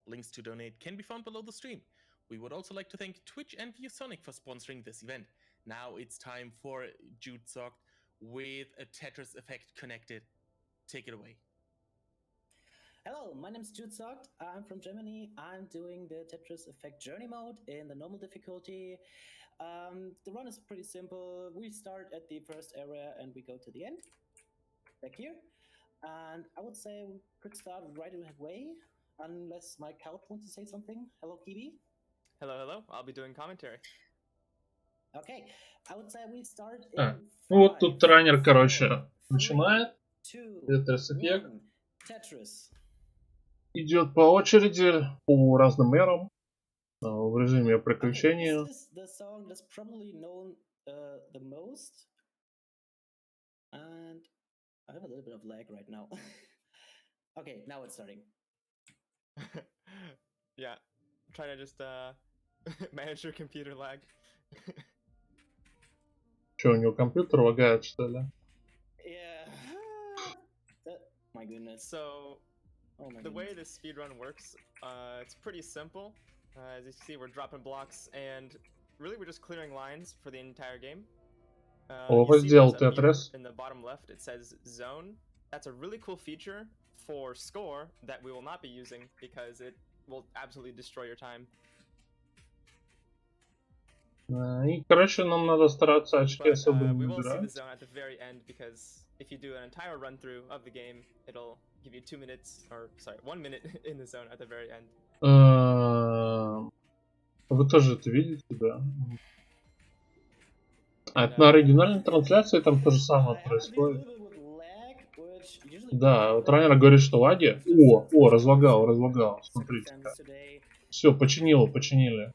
Links to donate can be found below the stream. We would also like to thank Twitch and ViewSonic for sponsoring this event. Now it's time for Jude Socked with a Tetris effect connected. Take it away. Hello, my name is Jude Socked. I'm from Germany. I'm doing the Tetris Effect Journey mode in the normal difficulty. The run is pretty simple. We start at the first area and we go to the end, back here. And I would say we could start right away, unless my couch wants to say something. Hello, Kibi. Hello, hello. I'll be doing commentary. Okay, I would say we start in Ну вот тут раннер, короче, начинает. Tetris Effect. Tetris. Идет по очереди, по разным эрам, в режиме приключения. Okay, this is the song that's probably known the most. And I have a little bit of lag right now. Okay, now it's starting. Yeah, try to just manage your computer lag. Че, у него компьютер лагает, что ли? Yeah. My goodness. So, oh my the way goodness. this speedrun works, it's pretty simple. As you see, we're dropping blocks, and really we're just clearing lines for the entire game. О, сделал Tetris. In the bottom left, it says zone. That's a really cool feature for score that we will not be using because it will absolutely destroy your time. И, короче, нам надо стараться очки особо не we will see the набирать. zone at the very end because if you do an entire run through of the game, it'll give you 2 minutes, or sorry, 1 minute in the zone at the very end. Вы тоже это видите, да? А это на оригинальной трансляции там то же самое происходит. Да, вот раннер говорит, что лаги. О, разлагал, смотрите-ка. Все, починили.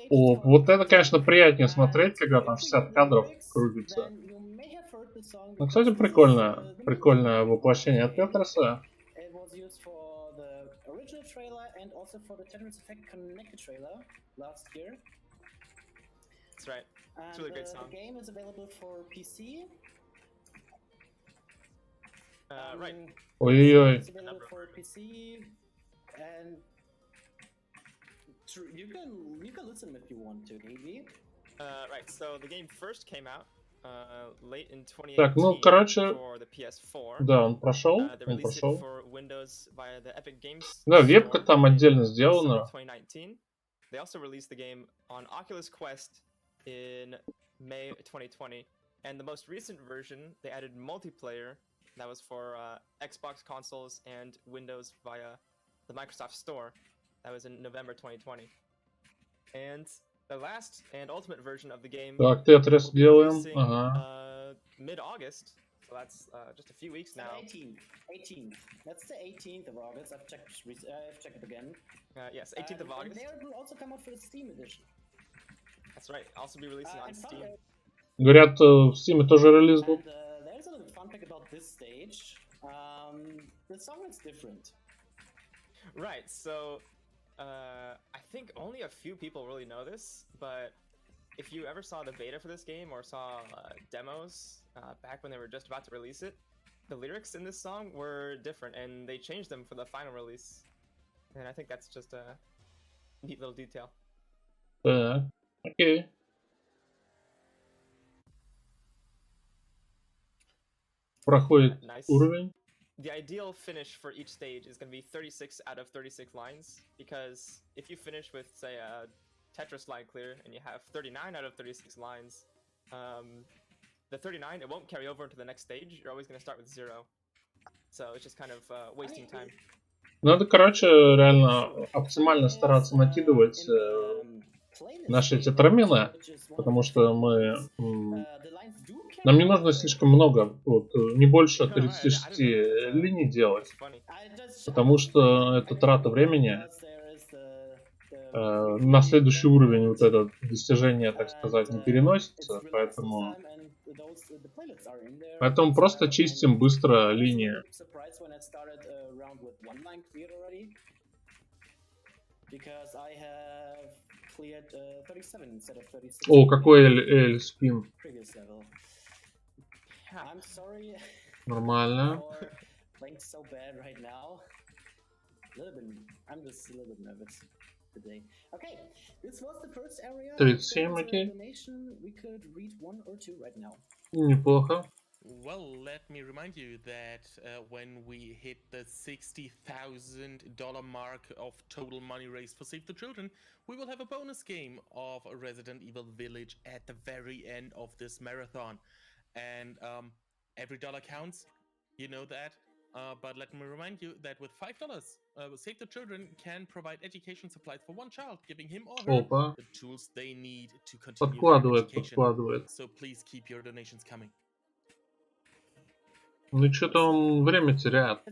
О, вот это, конечно, приятнее смотреть, когда там 60 кадров крутится. Ну, кстати, прикольное воплощение Тетриса. That's right. It's a really great song. The game is available for PC. Right. Ой-ой-ой. It's available for PC, and you can listen if you want to, maybe. Right. So the game first came out late in 2018 Так, ну, короче, for the PS4. да, он прошел. They released it for Windows via the Epic Games Да, вебка Store там отдельно in сделана. 2019. They also released the game on Oculus Quest in May 2020, and the most recent version they added multiplayer that was for Xbox consoles and Windows via the Microsoft Store. That was in November 2020. And the last and ultimate version of the game Так, Tetris делаем. releasing, Ага. mid-August. So that's just a few weeks now. 18th. That's the 18th of August. I've checked it again. Yes, 18th of August. And they will also come out for the Steam edition. That's right. Also be releasing on Steam. Говорят, в Steam тоже релиз был. There's a little fun fact about this stage. The song is different. Right. So, I think only a few people really know this, but if you ever saw the beta for this game or saw demos back when they were just about to release it, the lyrics in this song were different, and they changed them for the final release. And I think that's just a neat little detail. Так, окей. Проходит уровень. The ideal finish for each stage is going to be 36 out of 36 lines, because if you finish with, say, a Tetris line clear and you have 39 out of 36 lines, the 39, it won't carry over into the next stage. You're always going to start with 0. So it's just kind of wasting time. Надо, короче, реально оптимально стараться накидывать наши тетрамины, потому что нам не нужно слишком много, вот, не больше 36 линий делать, потому что это трата времени. На следующий уровень вот это достижение, так сказать, не переносится, поэтому просто чистим быстро линии. О, какой L-спин. I'm sorry. Нормально. Playing so bad right now. I'm just a little bit nervous today. Okay, this was the first area. 37, окей. We could read one or two right now. Неплохо. Well, let me remind you that when we hit the $60,000 mark of total money raised for Save the Children, we will have a bonus game of Resident Evil Village at the very end of this marathon. And every dollar counts, you know that. But let me remind you that with $5, Save the Children can provide education supplies for one child, giving him or her Опа. the tools they need to continue their Подкладывает, education. подкладывает. So please keep your donations coming. Ну что-то он время теряет.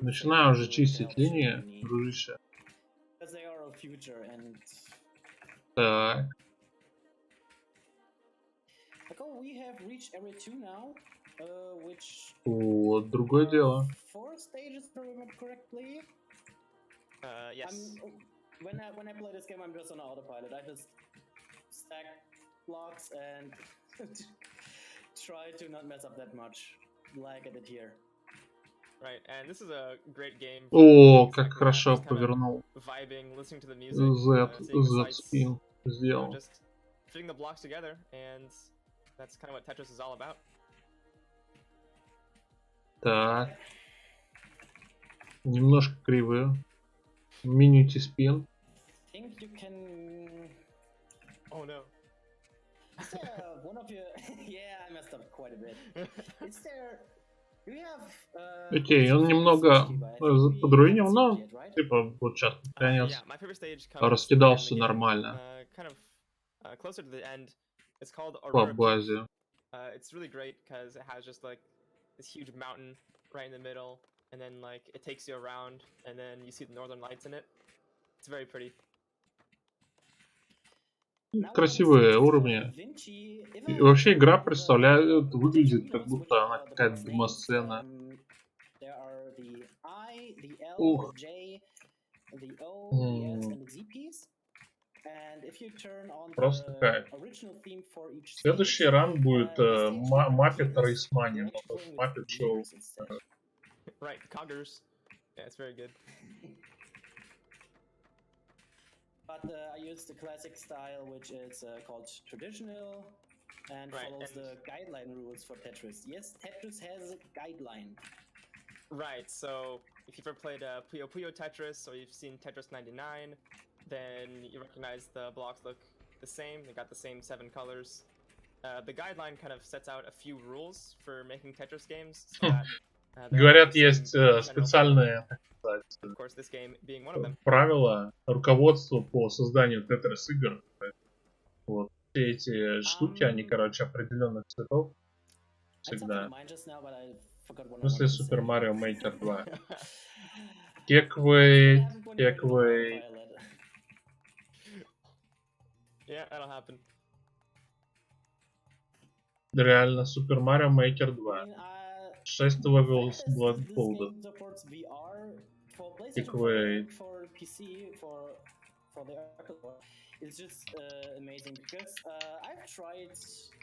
Начинаю уже чистить линии, дружище. Так. Вот, другое дело. Yes. When I play this game, I'm just on autopilot. I just stack blocks and try to not mess up that much, like I did here. Right, and this is a great game. О, как хорошо повернул. Vibing, listening to the music, Z-spin сделал. Just fitting the blocks together, and that's kind of what Tetris is all about. Так. Немножко кривые. Минути спин. Think you can... Oh no. Is there one of your... Yeah, I messed up quite a bit. Is there... Do you have... Окей, он немного подруинил, но типа вот сейчас конец раскидался нормально по базе. It's really great because it has just like this huge mountain right in the middle, and then like it takes you around, and then you see the northern lights in it. It's very pretty. Красивые уровни. И вообще игра представляет, выглядит как будто она какая-то демосцена. Ух. Просто кайф. Следующий ран будет Muppet Race Money, Muppet Show. Right, Coggers. Yeah, it's very good. But I use the classic style, which is called traditional, and follows the guideline rules for Tetris. Yes, Tetris has a guideline. Right, so if you've ever played Puyo Puyo Tetris, or you've seen Tetris 99, then you recognize the blocks look the same, they got the same 7 colors. The guideline kind of sets out a few rules for making Tetris games, so that Говорят, есть специальные, так сказать, правила, руководство по созданию Tetris игр. Вот. Все эти штуки, они, короче, определенных цветов. Всегда. В смысле Super Mario Maker 2. Кеквей. Реально, Super Mario Maker 2. 6 levels blindfolded. Кеквей. It's just amazing because I've tried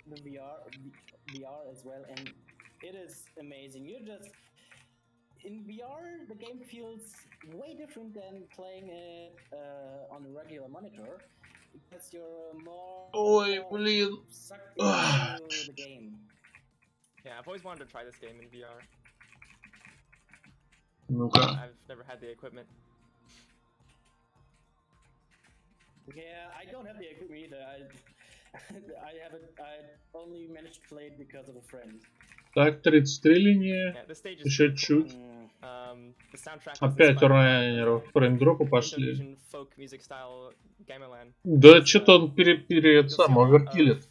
the VR as well, and it is amazing. You just in VR, the game feels way different than playing it on a regular monitor because you're more sucked into the game. Yeah, I've always wanted to try this game in VR. Ну-ка. I've never had the equipment. Yeah, I don't have the equipment either. I only managed to play it because of a friend. Так, 33 линии. Еще чуть. Опять раннеров. Фреймдропы пошли. Да что-то он овертилит.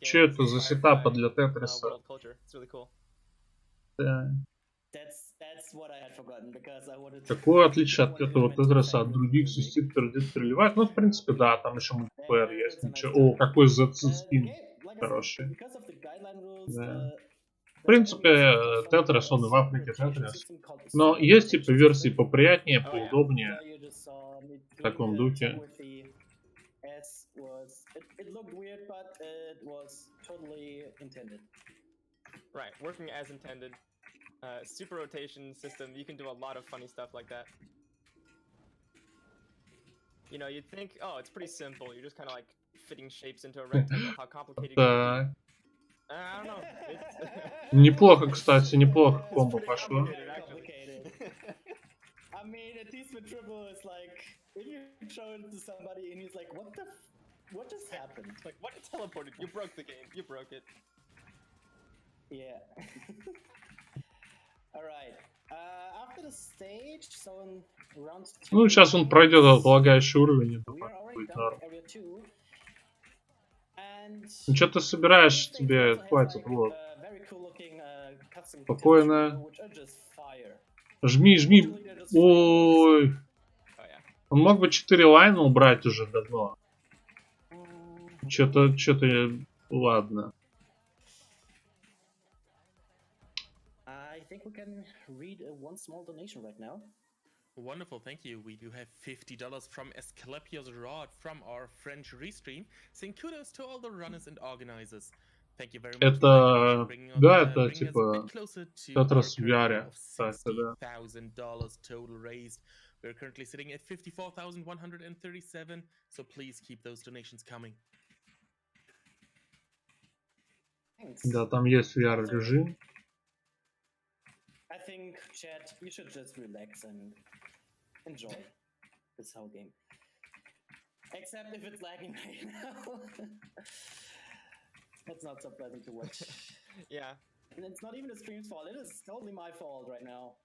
Что это за сетапы для Тетриса? Да. Какое отличие от этого Тетриса от других систем переливать? Ну, в принципе, да, там еще мультиплеер есть. Ничего. О, какой Z-спин хороший. Да. В принципе, Тетрис, он и в Африке Тетрис. Но есть типа версии поприятнее, поудобнее. В таком духе. Right, working as intended. super rotation system. You can do a lot of funny stuff like that. You know, you'd think, oh, it's pretty simple. You're just kind of like fitting shapes into a rectangle. How complicated can it be? I don't know. Неплохо, кстати, неплохо комбо пошло. I mean, a T-spin triple is like, if you throw it to somebody and he's like, what just happened? Like, what? It teleported. You broke the game. You broke it. Yeah. Alright. After the stage, so in round 2... Ну, сейчас он пройдет отлагающий уровень. Ну, что ты собираешь? Тебе хватит, вот. Спокойно. Жми, жми. Ой. Он мог бы 4 лайна убрать уже давно. Что-то... Ладно. I think we can read one small donation right now. Wonderful, thank you. We do have $50 from Escalapios Rod from our French restream, saying kudos to all the runners and organizers. Thank you very much. Это, да, это типа Tetris Genre. $60,000 total raised. We're currently sitting at 54,137, so please keep those donations coming. Thanks. Да, там есть VR-режим. I think, chat, you should just relax and enjoy this whole game. Except if it's lagging right now. That's not so pleasant to watch. Yeah. And it's not even the stream's fault, it is totally my fault right now.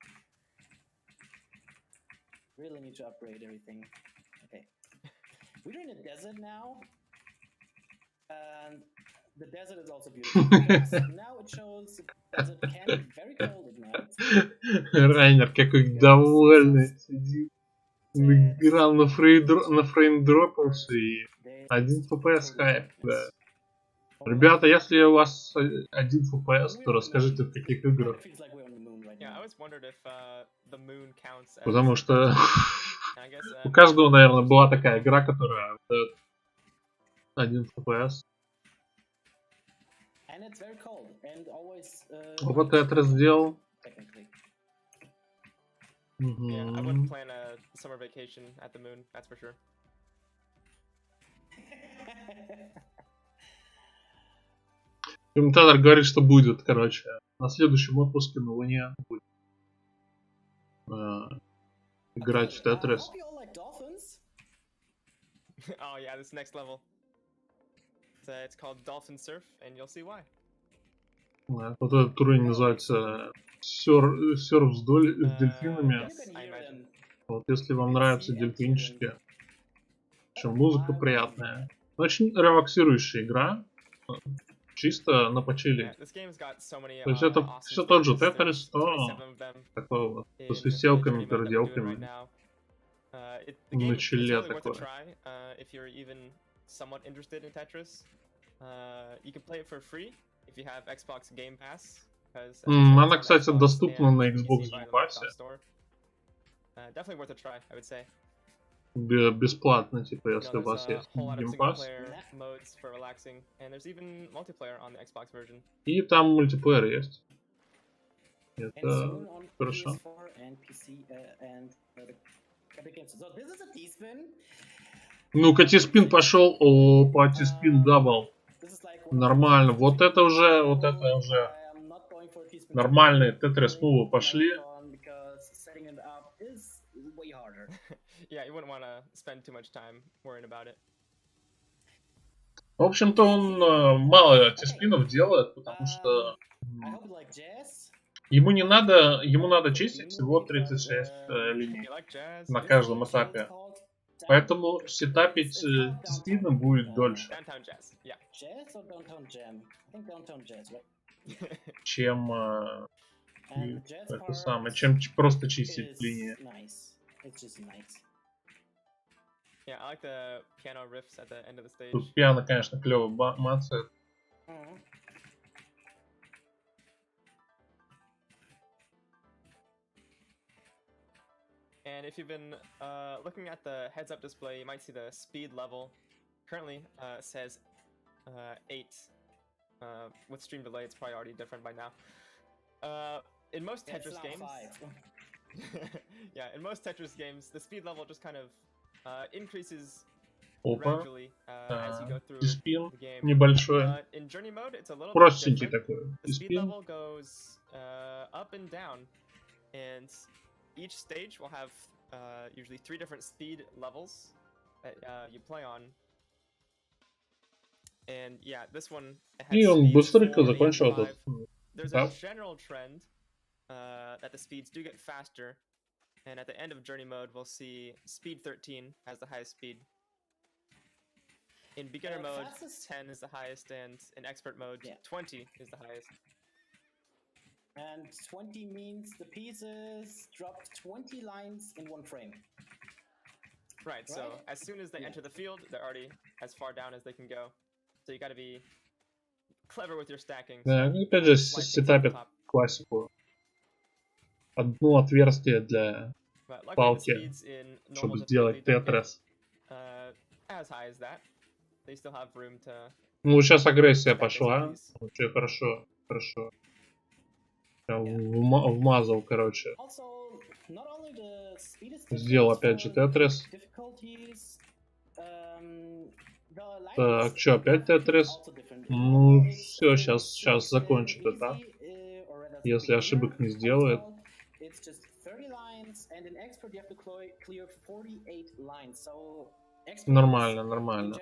Really need to upgrade everything. Okay. We're in a desert now. And the desert is also beautiful. Now it shows the desert can be very cold at night. Райнер какой довольный сидит. Играл на фреймдропался и 1 FPS кайф, да. Ребята, если у вас 1 FPS, то расскажите, в каких играх. Потому что у каждого, наверное, была такая игра, которая дает 1 FPS. Вот я это сделал. Yeah, I wouldn't plan a summer vacation at the moon, that's for sure. Комментатор говорит, что будет, короче. На следующем отпуске на Луне будет играть в Tetris. Oh yeah, this next level. It's called Dolphin Surf, and you'll see why. Вот этот уровень называется серф с дельфинами. Вот если вам нравятся дельфинчики, причем музыка приятная. Очень релаксирующая игра. Чисто на почили. То есть это все тот же Tetris, но такой вот со свистелками, переделками. На челе такое. Она, кстати, доступна на Xbox Game Pass. Бесплатно, типа, если у вас есть Game Pass. И там мультиплеер есть. Это хорошо. Ну-ка, T-спин пошел. Опа, T-спин дабл. Нормально. Вот это уже нормальные Tetris мувы пошли. В общем-то, он мало T-спинов делает, потому что ему надо чистить всего 36 линий на каждом этапе. Поэтому сетапить T-спины будет дольше, чем это самое, чем просто чистить линии. Тут пиано, конечно, клево мацает. And if you've been looking at the heads-up display, you might see the speed level. Currently says 8. With stream delay, it's probably already different by now. in most It's Tetris now games, 5. yeah, in most Tetris games, the speed level just kind of increases Опа. gradually as you go through Диспин the game. небольшой. But in Journey mode, it's a little bit Простенький different. такой. The speed Диспин. level goes up and down, and each stage will have usually 3 different speed levels that you play on. And yeah, this one has И он speeds быстренько 4, 8, закончил 5. этот There's этап. a general trend that the speeds do get faster, and at the end of Journey mode, we'll see speed 13 has the highest speed. In beginner mode, 10 is the highest, and in expert mode, 20 is the highest. And 20 means the pieces drop 20 lines in 1 frame. Right, so as soon as they enter the field, they're already as far down as they can go. So you gotta be clever with your stacking. Да, ну опять же сетапит классику. Одно отверстие для палки, чтобы сделать Тетрис. Ну, сейчас агрессия пошла. Очень хорошо, хорошо. Вмазал, короче. Сделал опять же Тетрис. Так, что, опять Тетрис? Ну, все, сейчас закончит это. Если ошибок не сделает. Нормально, нормально.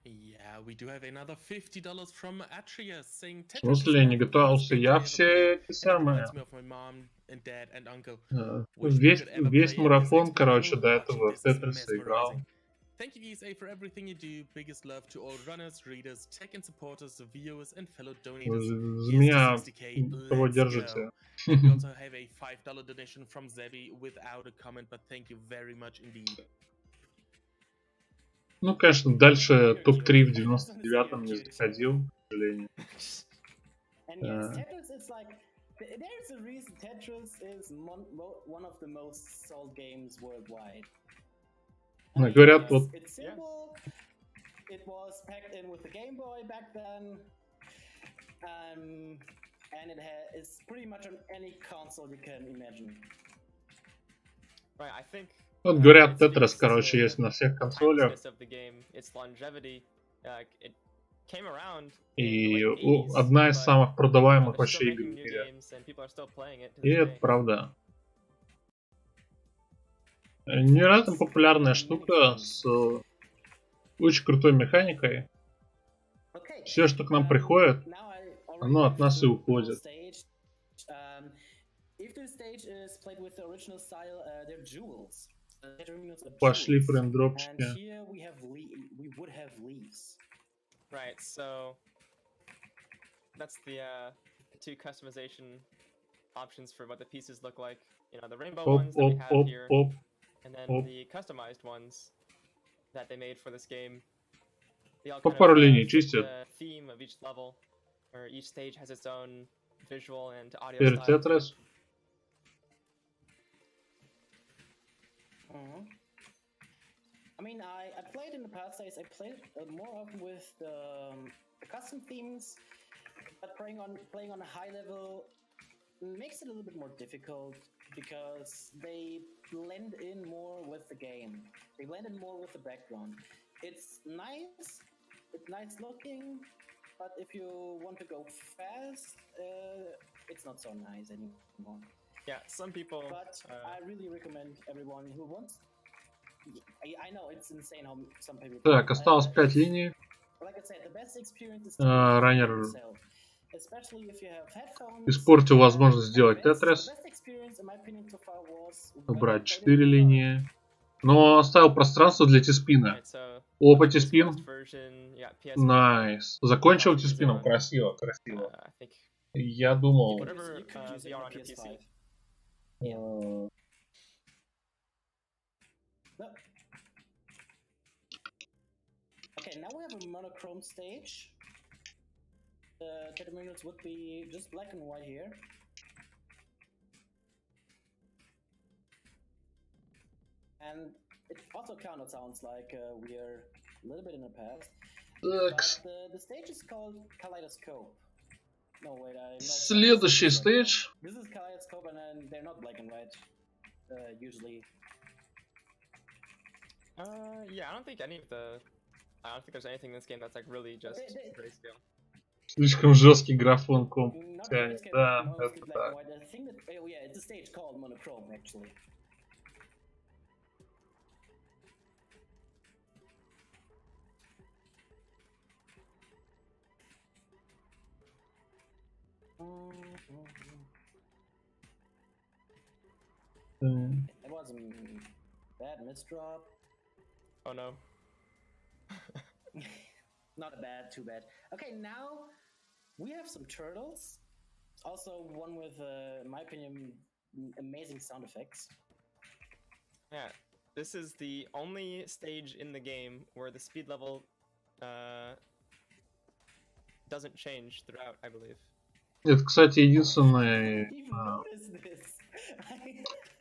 Yeah, we do have another $50 from Atreus saying В смысле, не готовился? Я все эти самые... Весь марафон, короче, до этого в Тетрисе играл. Thank you, ESA, for everything you do. Biggest love to all runners, readers, tech and supporters, viewers, and fellow donators. За меня кого держите? We also have a $5 donation from Zebi without a comment, but thank you very much indeed. Ну, конечно, дальше топ-3 в 99-м не заходил, к сожалению. There's a reason Tetris is one of the most sold games worldwide. Говорят, вот... It's simple. It was packed in with the Game Boy back then. And it's pretty much on any console you can imagine. Right, I think... Вот говорят, Тетрис, короче, есть на всех консолях. И одна из самых продаваемых вообще игр в мире. И это правда. Невероятно популярная штука с очень крутой механикой. Все, что к нам приходит, оно от нас и уходит. Пошли фреймдропчики. Right, so that's the 2 customization options for what the pieces look like. You know, the rainbow ones that we have here, and then the customized ones that they made for this game. They all kind of fit the theme of each level, or each stage has its own visual and audio style. I mean, I played in the past days. I played more often with the custom themes, but playing on a high level makes it a little bit more difficult because they blend in more with the game. They blend in more with the background. It's nice looking, but if you want to go fast, it's not so nice anymore. Yeah, some people. But I really recommend everyone who wants. I know it's insane how some people. Так, осталось 5 линий. Раннер испортил возможность сделать Тетрис. Убрать 4 линии. Но оставил пространство для T-спина. Опа, T-спин. Найс. Закончил T-спином. Красиво, красиво. Я думал... Okay, now we have a monochrome stage. The terminals would be just black and white here. And it also kind of sounds like we're a little bit in the past. Так, But the stage is called Kaleidoscope. No, wait, следующий стейдж. This is Kaleidoscope, and then they're not black and white usually. Yeah, I don't think there's anything in this game that's like really just grayscale. Слишком жесткий графон комп тянет, да, это так. Yeah, it's a stage called monochrome actually. It was a bad misdrop. Oh no. Not a bad, too bad. Okay, now we have some turtles. Also one with, in my opinion, amazing sound effects. Yeah, this is the only stage in the game where the speed level doesn't change throughout, I believe. Это, кстати, единственный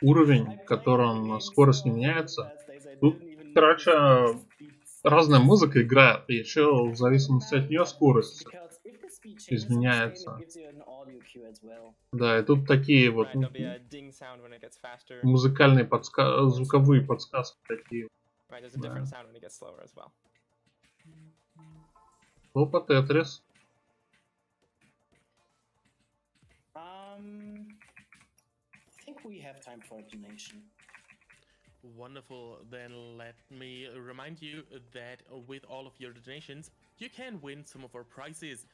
уровень, в котором скорость не меняется. Тут, короче, разная музыка играет, и еще в зависимости от нее скорость изменяется. Да, и тут такие вот музыкальные звуковые подсказки такие. Да. Опа, Тетрис. I think we have time for a donation. Wonderful. Then let me remind you that with all of your donations, you can win some of our prizes.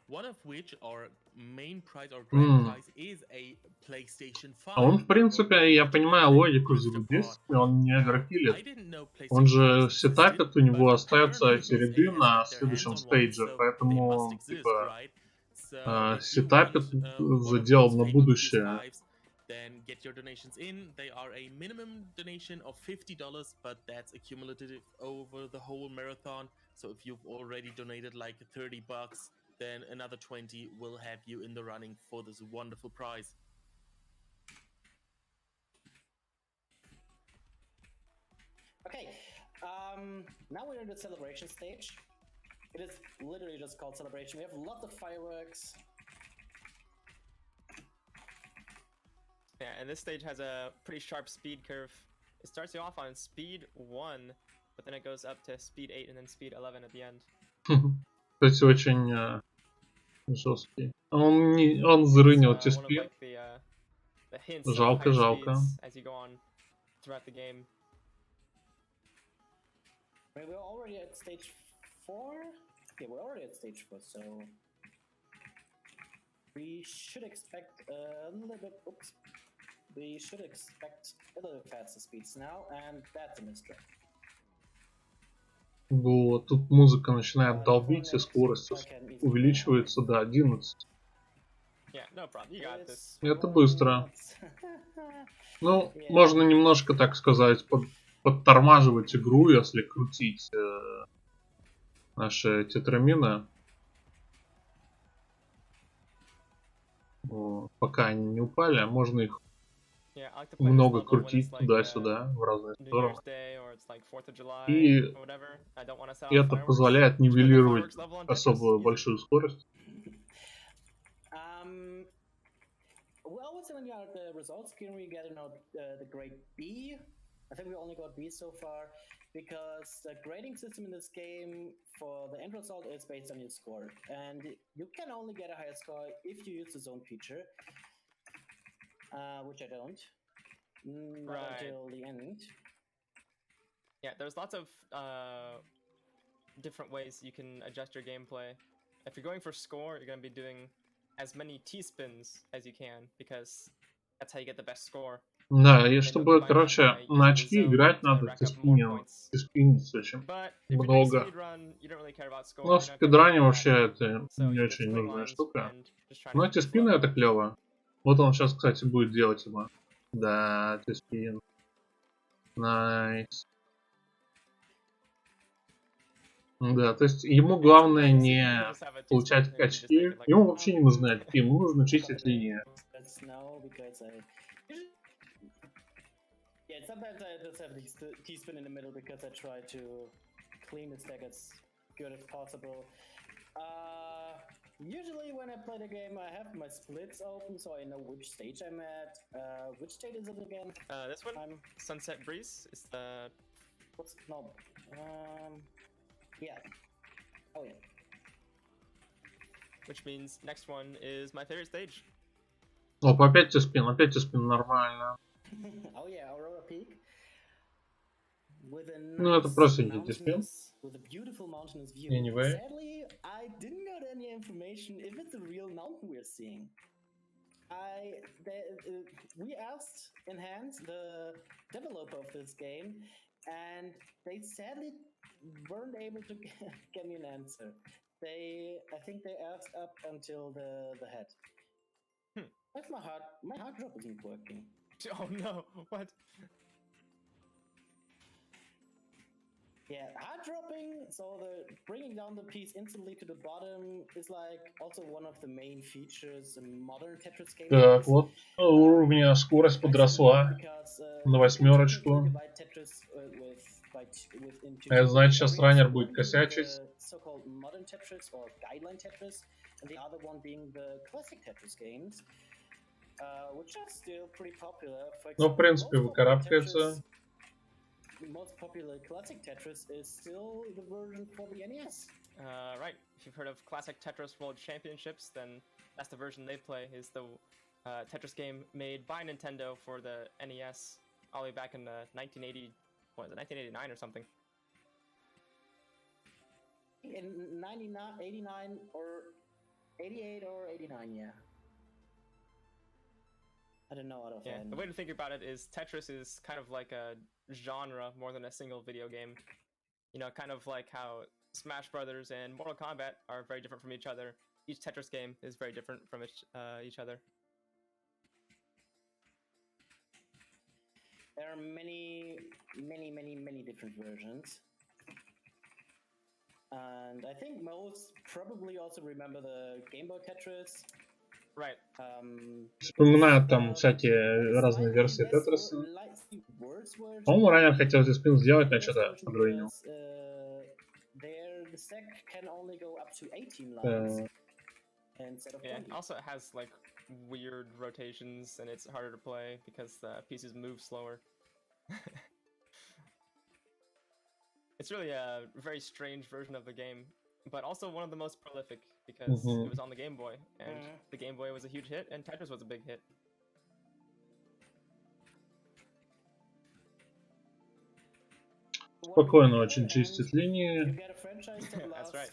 One of which, our main prize, our grand prize, is a PlayStation 5. А он, в принципе, я понимаю логику взаимодействия, он не агрофилит. Он же сетапит, у него остаются эти ряды на следующем стейдже, поэтому, типа, сетапит задел на будущее. Then get your donations in. They are a minimum donation of $50, but that's accumulative over the whole marathon. So if you've already donated like $30, then another 20 will have you in the running for this wonderful prize. Okay, now we're in the celebration stage. It is literally just called celebration. We have lots of fireworks. Yeah, and this stage has a pretty sharp speed curve. It starts you off on speed 1, but then it goes up to speed 8 and then speed 11 at the end. Кстати, очень жесткий. Он зарынил T-speed. Жалко, жалко. As you go on throughout the game. We're already at stage 4? Okay, we're already at stage 4, so we should expect a little bit. Oops. We should expect a little faster speeds now, and that's a misdrop. Вот, тут музыка начинает долбить, и скорость увеличивается до 11. Это быстро. Ну, можно немножко, так сказать, подтормаживать игру, если крутить наши тетрамины. Пока они не упали, можно их много крутить туда-сюда, в разные стороны. И это позволяет нивелировать особо большую скорость. I think we only got B so far, because the grading system in this game for the end result is based on your score, and you can only get a higher score if you use the zone feature, which I don't, not until the end. Yeah, there's lots of different ways you can adjust your gameplay. If you're going for score, you're going to be doing as many T-spins as you can, because that's how you get the best score. Да, и чтобы, короче, на очки играть надо T-спинить очень много. Но в спидране вообще это не очень нужная штука. Но T-спины это клево. Вот он сейчас, кстати, будет делать его. Да, T-спин. Найс. Да, то есть ему главное не получать очки. Ему вообще не нужны очки, ему нужно чистить линии. Yeah, sometimes I just have the T-spin in the middle because I try to clean the stack as good as possible. Usually when I play the game, I have my splits open so I know which stage I'm at. Which state is it again? This one? Sunset Breeze is the... What's... No. Yeah. Oh, yeah. Which means next one is my favorite stage. Оп, опять T-spin, нормально. Oh yeah, Aurora Peak. With a nice Ну, это простенький T-spin. With a beautiful mountainous view. Anyway. Sadly, I didn't got any information if it's a real mountain we're seeing. We asked Enhance, the developer of this game, and they sadly weren't able to get me an answer. I think they asked up until the head. That's my hard drop isn't working. Oh no, what? Yeah, hard dropping, so the bringing down the piece instantly to the bottom is like also one of the main features in modern Tetris games. Так, вот у меня скорость подросла на 8. Это значит, сейчас раннер будет косячить. So-called modern Tetris or guideline Tetris, and the other one being the classic Tetris games, which are still pretty popular. Ну, в принципе, выкарабкается. The most popular classic Tetris is still the version for the NES. Right. If you've heard of classic Tetris World Championships, then that's the version they play. Is the Tetris game made by Nintendo for the NES all the way back in 1980. What is it? 1989 or something. In 89 or 88 or 89, yeah. I don't know out of the way to think about it is Tetris is kind of like a genre more than a single video game. You know, kind of like how Smash Brothers and Mortal Kombat are very different from each other. Each Tetris game is very different from each other. There are many different versions. And I think most probably also remember the Game Boy Tetris. Right. Вспоминают там всякие разные версии Тетриса. По-моему, ранее хотел здесь спин сделать, но что-то подруинил. Yeah, also it has like weird rotations and it's harder to play because the pieces move slower. It's really a very strange version of the game, but also one of the most prolific because it was on the Game Boy, and the Game Boy was a huge hit, and Tetris was a big hit. Спокойно очень чистит линии. That's right.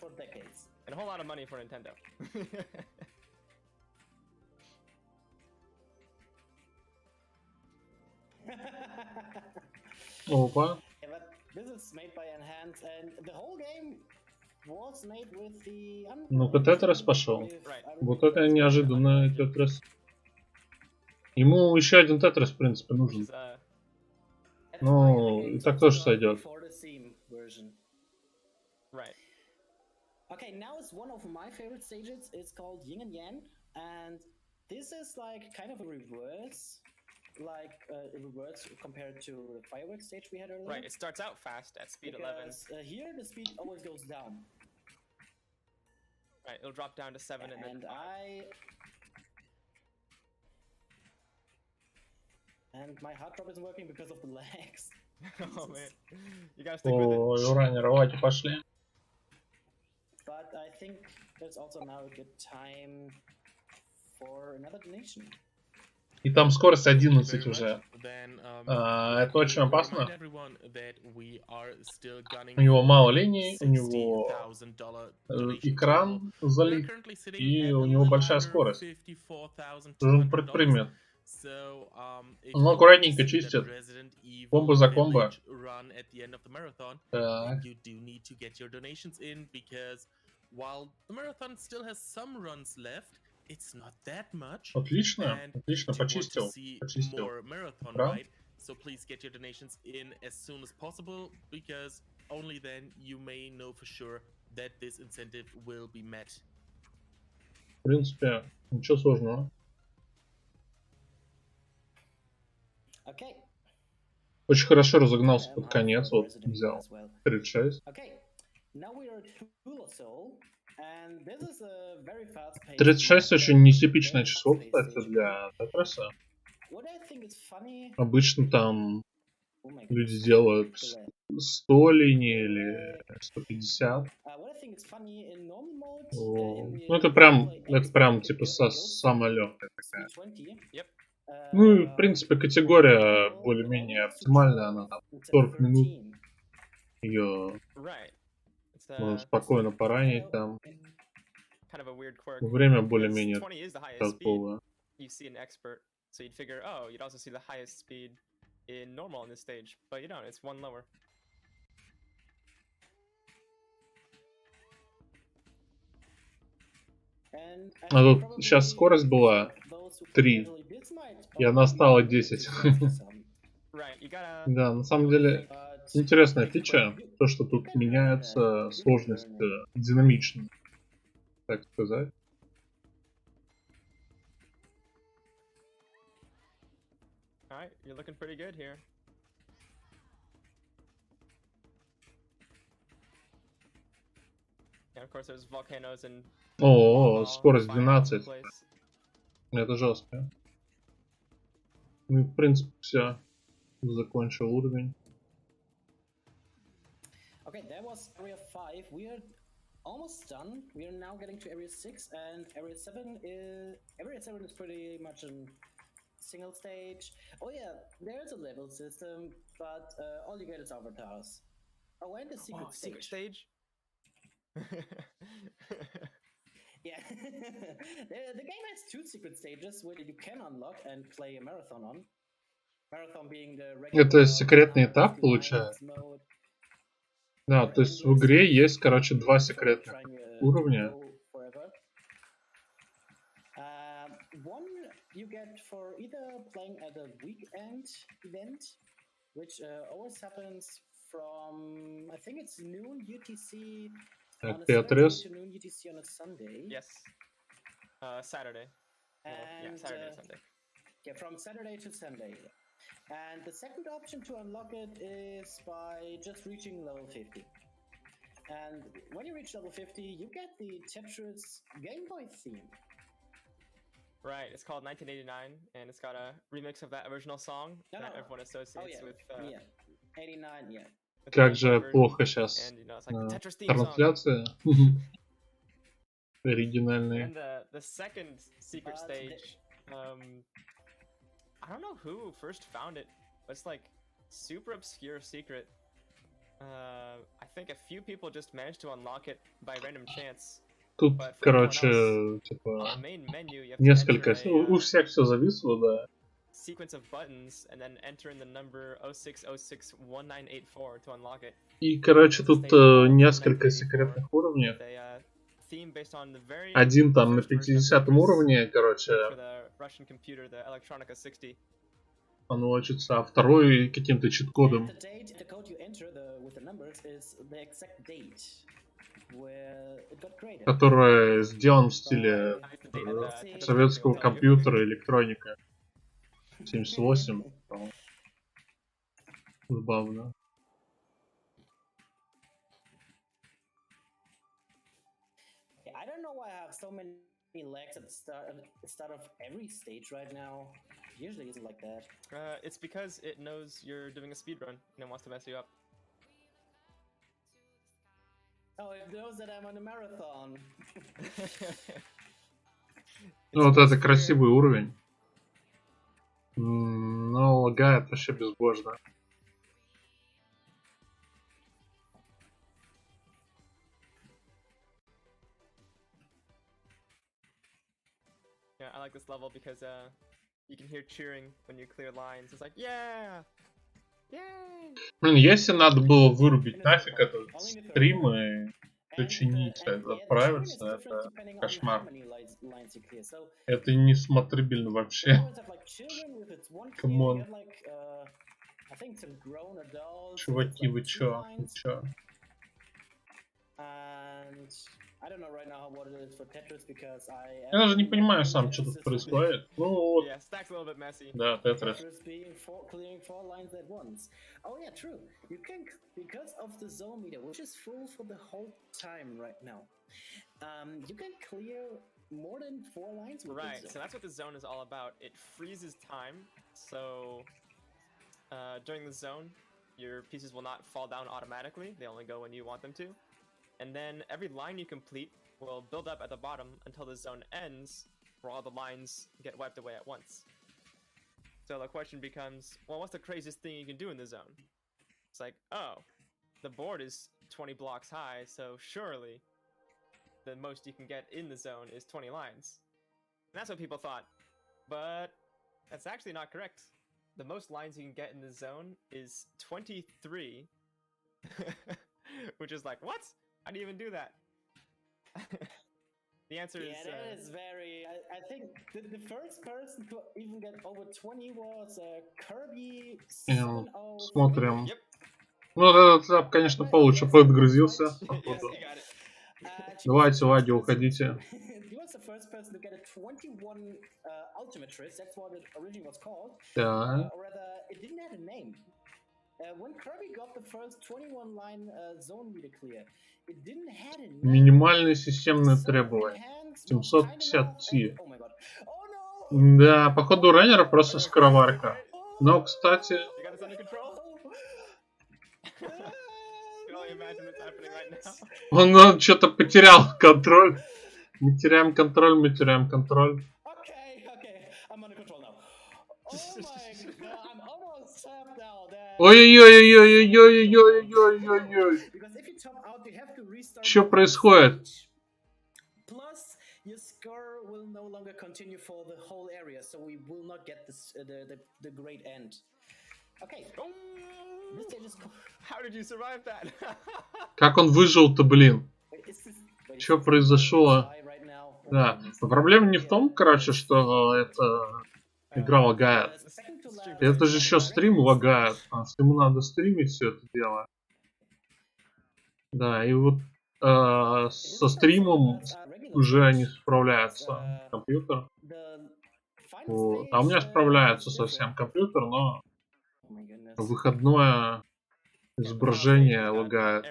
And a whole lot of money for Nintendo. Опа. This is made by Enhance, and the whole game was made with the... Ну-ка, Тетрис пошел. Вот это неожиданно, Тетрис. Ему еще один Тетрис, в принципе, нужен. Ну, и так тоже сойдет. Okay, now it's one of my favorite stages. It's called Yin and Yan, and this is like kind of a reverse. Like a reverse compared to the fireworks stage we had earlier. Right, it starts out fast at speed 11. Here the speed always goes down. Right, it'll drop down to 7 and then 5. And my hard drop isn't working because of the lags. Oh man, you gotta stick with it. Ой, раннер, давайте пошли. But I think there's also now a good time for another donation. И там скорость 11 уже. Это очень опасно. У него мало линий, у него экран залит, и у него большая скорость. Что он предпримет? Он аккуратненько чистит. Комбо за комбо. Так. It's not that much. Отлично, отлично, почистил. Экран. So please get your donations in as soon as possible, because only then you may know for sure that this incentive will be met. В принципе, ничего сложного. Okay. Очень хорошо разогнался под конец, вот взял 36. 36 очень нетипичное число, кстати, для Тетриса. Обычно там люди делают 100 линий или 150. Ну это прям типа самая легкая такая. Ну и в принципе категория более-менее оптимальная, она там 40 минут. Ее можно спокойно поранить там. Время более-менее толковое. So you'd figure, oh, you'd also see the highest speed in normal on this stage, but you don't, it's one lower. А тут сейчас скорость была 3, и она стала 10. Да, на самом деле интересная фича, то что тут меняется сложность динамично, так сказать. Alright, you're looking pretty good here. And of course there's volcanoes and... О, скорость 12. Это жестко. Ну и в принципе все. Закончил уровень. Okay, that was area 5. We are almost done. We are now getting to area 6, and area 7 is pretty much a single stage. Oh yeah, there's a level system, but all you get is avatars. Oh, and the secret stage. Secret stage? Yeah, the game has 2 secret stages where you can unlock and play a marathon on. Marathon being the regular. Это секретный этап получается. Да, то есть в игре есть, короче, 2 секретных уровня. One you get for either playing at a weekend event, which always happens from, I think it's noon UTC on a Saturday to noon UTC on a Sunday. Yes. Saturday. Yeah, Saturday and Sunday. Yeah, from Saturday to Sunday. And the second option to unlock it is by just reaching level 50. And when you reach level 50, you get the Tetris Game Boy theme. Right, it's called 1989, and it's got a remix of that original song that everyone associates with... yeah, 89, yeah. Как же плохо сейчас трансляция. Оригинальные. And the second secret stage... I don't know who first found it, but it's like super obscure secret. I think a few people just managed to unlock it by random chance. Тут, короче, типа, несколько, у всех все зависло, да. Sequence of buttons and then enter in the number 06061984 to unlock it. И, короче, тут несколько секретных уровней. Один там на 50-м уровне, короче, анлочится, а второй каким-то чит-кодом, который сделан в стиле советского компьютера, электроника. 78. Забавно. I don't know why I have so many lags at the start of every stage right now. Usually isn't like that. It's because it knows you're doing a speedrun and it wants to mess you up. Oh, it knows that I'm on a marathon. Ну вот это красивый уровень. Но лагает вообще безбожно. Yeah, I like this level because you can hear cheering when you clear lines. It's like, yeah! Yay! Блин, если надо было вырубить нафиг этот стрим и починить, отправиться, это кошмар. Это несмотрибельно вообще. Камон. Чуваки, вы чё? Вы чё? I don't know right now what it is for Tetris because I. Я даже не понимаю сам, что тут происходит. Ну вот. Yeah, stack's a little bit messy. Да, Тетрис. Tetris being clearing 4 lines at once. Oh yeah, true. You can, because of the zone meter, which is full for the whole time right now. You can clear more than 4 lines with Right, the zone. so that's what the zone is all about. It freezes time, so during the zone, your pieces will not fall down automatically. They only go when you want them to. And then every line you complete will build up at the bottom until the zone ends, where all the lines get wiped away at once. So the question becomes, well, what's the craziest thing you can do in the zone? It's like, oh, the board is 20 blocks high, so surely the most you can get in the zone is 20 lines. And that's what people thought. But that's actually not correct. The most lines you can get in the zone is 23. Which is like, what? How do you even do that? The answer is... Yeah, that is very... I think the first person to even get over 20 was Kirby 70. Смотрим. Yep. Ну, этот этап, конечно, получше подгрузился. Yes, you got it. Давайте, Вадя, уходите. He was the first person to get a 21 ultimate twist. That's what it originally was called. Да. Or rather, it didn't have a name. When Kirby got the first 21 line zone meter clear, it didn't have a name. Минимальные системные требования. 750 Ти. Oh my god. Oh no! Да, походу раннера просто скороварка. Но, кстати... You got this under control? You can only imagine what's happening right now. Он что-то потерял контроль. Мы теряем контроль, мы теряем контроль. Okay, I'm under control now. Oh my god, I'm almost tapped out. Ой-ой-ой-ой-ой-ой-ой-ой-ой-ой. Because if you top out, you have to restart. Что происходит? Plus, your score will no longer continue for the whole area, so we will not get this, the great end. Okay. This stage is How did you survive that? Как он выжил-то, блин? Что произошло? Да, проблема не в том, короче, что это игра лагает. Это же еще стрим лагает, потому что ему надо стримить все это дело. Да, и вот со стримом уже не справляется компьютер. Вот. А у меня справляется совсем компьютер, но выходное изображение лагает.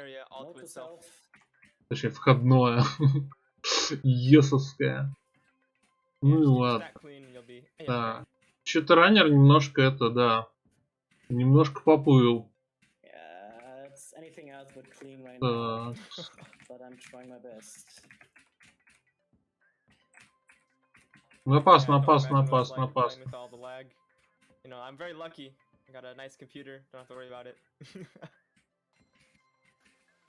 Точнее, входное. Есовское. Ну и ладно. Да. Что-то раннер немножко это, да. Немножко поплыл. Так. Ну, опасно, опасно, опасно, опасно.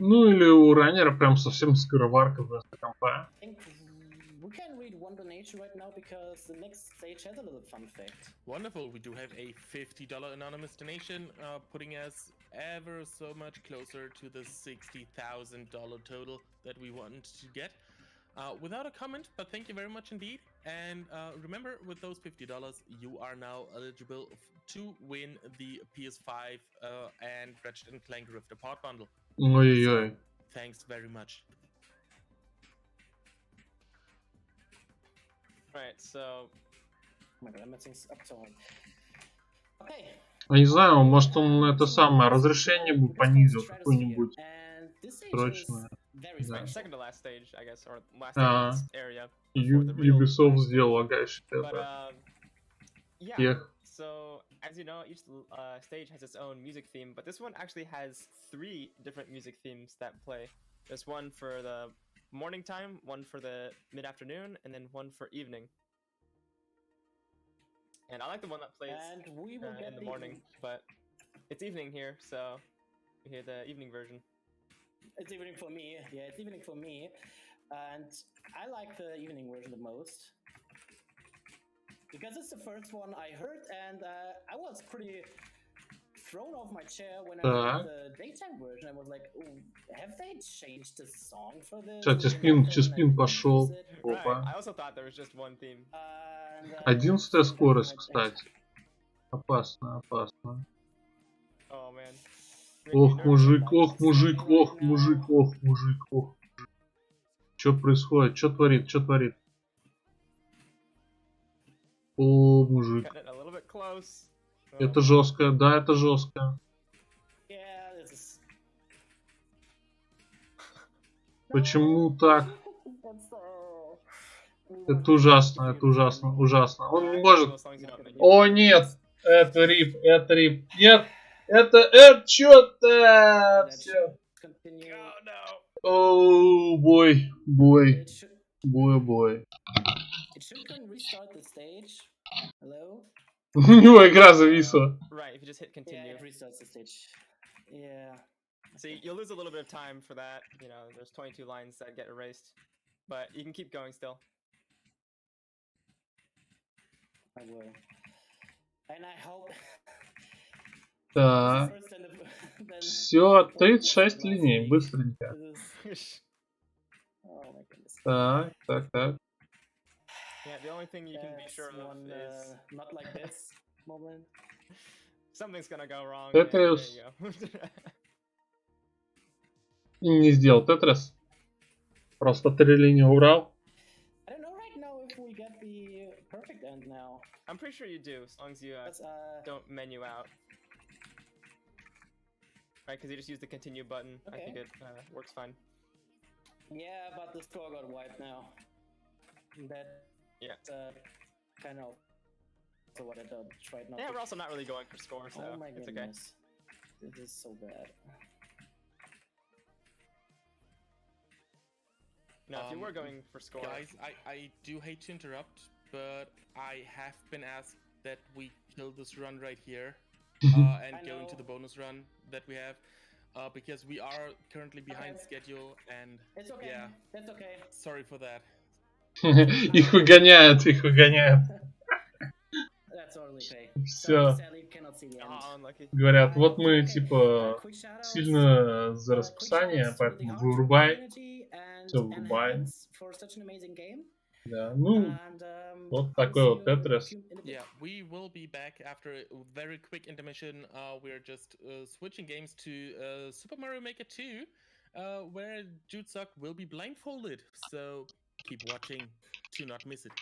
Ну или у раннера прям совсем скороварка вместо компа. We can read one donation right now because the next stage has a little fun fact. Wonderful, we do have a $50 anonymous donation, putting us ever so much closer to the $60,000 total that we want to get. Without a comment, but thank you very much indeed. And remember, with those $50, you are now eligible to win the PS5 and Ratchet & Clank Rift Apart bundle. Ой-ой-ой. Thanks very much. Right, so... Oh my god, I'm messing up so hard. Okay. Я не знаю, может он это самое разрешение бы понизил какое-нибудь срочное. Да. Ubisoft сделал лагающий это. Тех. So, as you know, each stage has its own music theme, but this one actually has 3 different music themes that play. There's one for the morning time, one for the mid-afternoon, and then one for evening. And I like the one that plays in the morning, but it's evening here, so we hear the evening version. It's evening for me, yeah, it's evening for me. And I like the evening version the most. Because it's the first one I heard, and I was pretty thrown off my chair when I heard the daytime version. I was like, "Ooh, have they changed the song for this?" Чеспин пошел. Опа. 11-я скорость, кстати. Опасно, опасно. Ох, мужик, ох, мужик, ох, мужик, ох, мужик, ох. Что происходит? Что творит? Что творит? О, мужик. Got it a little bit close. Это жестко. Да, это жестко. Yeah, this is... Почему так? Это ужасно, это ужасно, ужасно. Он не может... О, нет! Это рип, это рип. Нет! Это что-то! Все. О, бой, бой. Бой. It should restart the stage. Hello? У него игра зависла. Right, if you just hit continue. Yeah, it restarts the stage. Yeah. So you'll lose a little bit of time for that. You know, there's 22 lines that get erased. But you can keep going still. I will. And I hope... Так. Все, 36 линий, быстренько. Так. Yeah, the only thing you can be sure of is not like this moment. Something's gonna go wrong. Tetris. Не сделал Тетрис. Просто 3 линии убрал. I don't know right now if we get the perfect end now. I'm pretty sure you do, as long as you don't menu out. Right, because you just use the continue button. Okay. I think it works fine. Yeah, but the score got wiped now. That kind of so what I tried not. Yeah, we're also not really going for score, so oh my it's goodness. Okay. This is so bad. No, if you were going for score, guys, I do hate to interrupt, but I have been asked that we kill this run right here and go into the bonus run that we have. Because we are currently behind schedule and it's okay. Yeah, that's okay. Sorry for that. Их выгоняют. That's totally okay. Все. Говорят, вот мы типа сильно за расписание, поэтому вырубай. Все, вырубай. Да, ну, вот такой вот Тетрис. Yeah, we will be back after a very quick intermission. We're just switching games to Super Mario Maker 2, where Jude Sock will be blindfolded. So keep watching to not miss it.